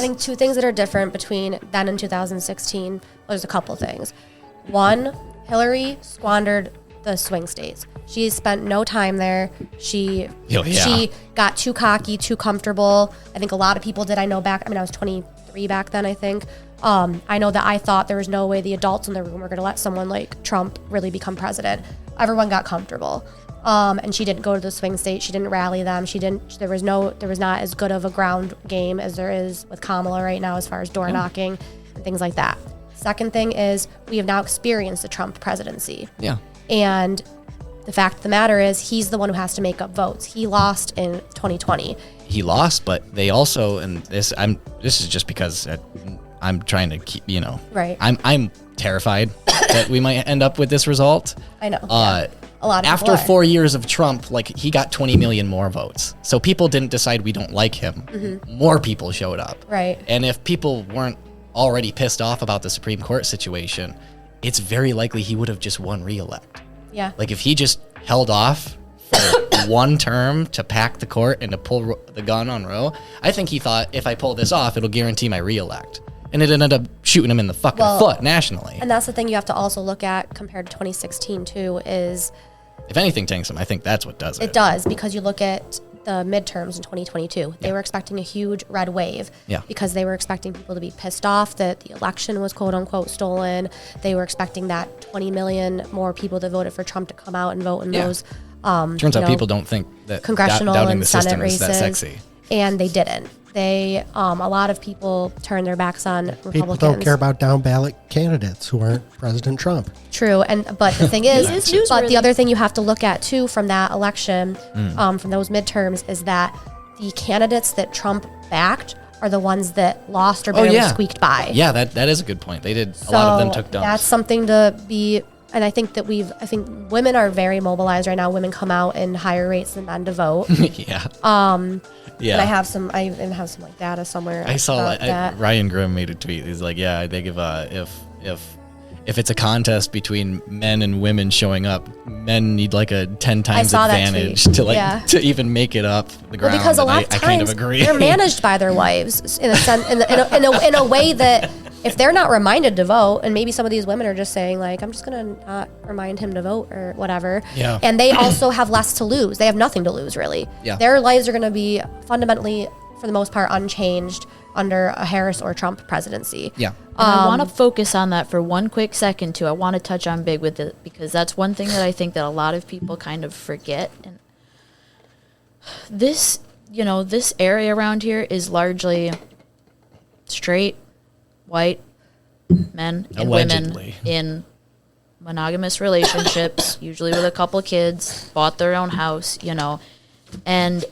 think two things that are different between then and 2016. Well, there's a couple things. One, Hillary squandered the swing states. She spent no time there. She got too cocky, too comfortable. I think a lot of people did. I know I was 23 back then, I think. I know that I thought there was no way the adults in the room were going to let someone like Trump really become president. Everyone got comfortable. And she didn't go to the swing state. She didn't rally them. There was not as good of a ground game as there is with Kamala right now as far as door knocking and things like that. Second thing is we have now experienced the Trump presidency. Yeah. And the fact of the matter is he's the one who has to make up votes. He lost in 2020. He lost, but they also, and this is just because I'm trying to keep, right. I'm terrified that we might end up with this result. I know. A lot of after 4 years of Trump, like he got 20 million more votes. So people didn't decide we don't like him. Mm-hmm. More people showed up. Right. And if people weren't already pissed off about the Supreme Court situation, it's very likely he would have just won re-elect. Yeah. Like if he just held off for one term to pack the court and to pull the gun on Roe, I think he thought if I pull this off, it'll guarantee my re-elect. And it ended up shooting him in the fucking foot nationally. And that's the thing you have to also look at compared to 2016 too is... If anything tanks him, I think that's what does it. It does, because you look at the midterms in 2022. They were expecting a huge red wave because they were expecting people to be pissed off that the election was quote unquote stolen. They were expecting that 20 million more people that voted for Trump to come out and vote in those. Turns out people don't think that congressional doubting and the Senate system races, is that sexy. And they didn't. A lot of people turned their backs on Republicans. People don't care about down ballot candidates who aren't President Trump. True, but the thing is, but the other thing you have to look at too from that election, from those midterms, is that the candidates that Trump backed are the ones that lost or barely squeaked by. Yeah, that is a good point. They did. A lot of them took dumps. That's something to be. And I think that I think women are very mobilized right now. Women come out in higher rates than men to vote. Yeah. Yeah. And I have some like data somewhere. I saw Ryan Grimm made a tweet. He's like, yeah, I think if it's a contest between men and women showing up, men need like a 10 times advantage to even make it up the ground. Well, because a lot of times I kind of agree. They're managed by their wives in a sense, in a way that if they're not reminded to vote, and maybe some of these women are just saying like, I'm just gonna not remind him to vote or whatever. Yeah. And they also have less to lose. They have nothing to lose really. Yeah. Their lives are gonna be fundamentally, for the most part, unchanged under a Harris or Trump presidency. Yeah. I want to focus on that for one quick second too. I want to touch on big with it because that's one thing that I think that a lot of people kind of forget. And this area around here is largely straight, white men and women in monogamous relationships, usually with a couple kids, bought their own house, and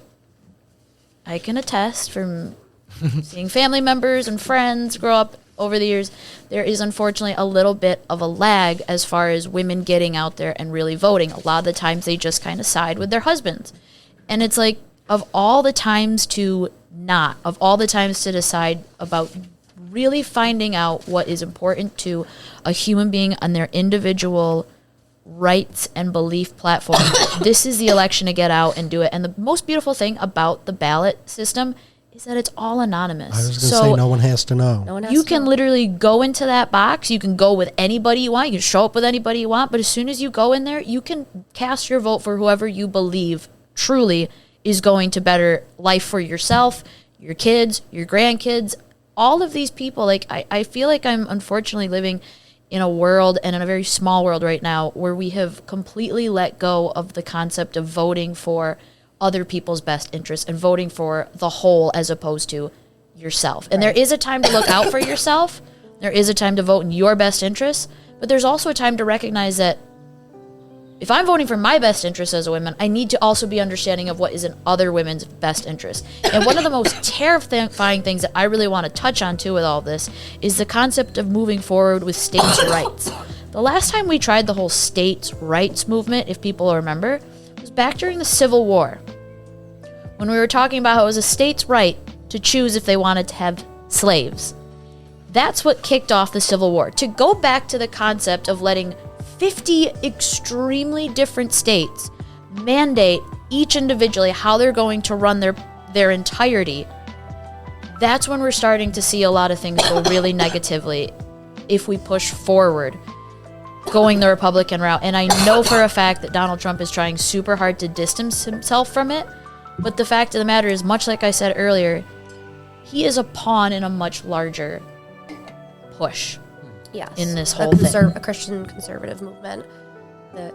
I can attest from seeing family members and friends grow up over the years, there is unfortunately a little bit of a lag as far as women getting out there and really voting. A lot of the times they just kind of side with their husbands. And it's like, of all the times to decide about really finding out what is important to a human being on their individual rights and belief platform, this is the election to get out and do it. And the most beautiful thing about the ballot system is that it's all anonymous. I was going to say no one has to know. You can literally go into that box. You can go with anybody you want. You can show up with anybody you want. But as soon as you go in there, you can cast your vote for whoever you believe truly is going to better life for yourself, your kids, your grandkids, all of these people. Like I feel like I'm unfortunately living in a world, and in a very small world right now, where we have completely let go of the concept of voting for other people's best interests and voting for the whole as opposed to yourself. And there is a time to look out for yourself. There is a time to vote in your best interests, but there's also a time to recognize that if I'm voting for my best interests as a woman, I need to also be understanding of what is in other women's best interests. And one of the most terrifying things that I really want to touch on too with all this is the concept of moving forward with states' rights. The last time we tried the whole states' rights movement, if people remember, was back during the Civil War, when we were talking about how it was a state's right to choose if they wanted to have slaves. That's what kicked off the Civil War. To go back to the concept of letting 50 extremely different states mandate each individually how they're going to run their entirety, that's when we're starting to see a lot of things go really negatively if we push forward going the Republican route. And I know for a fact that Donald Trump is trying super hard to distance himself from it. But the fact of the matter is, much like I said earlier, he is a pawn in a much larger push. Yes. In this whole thing. A Christian conservative movement that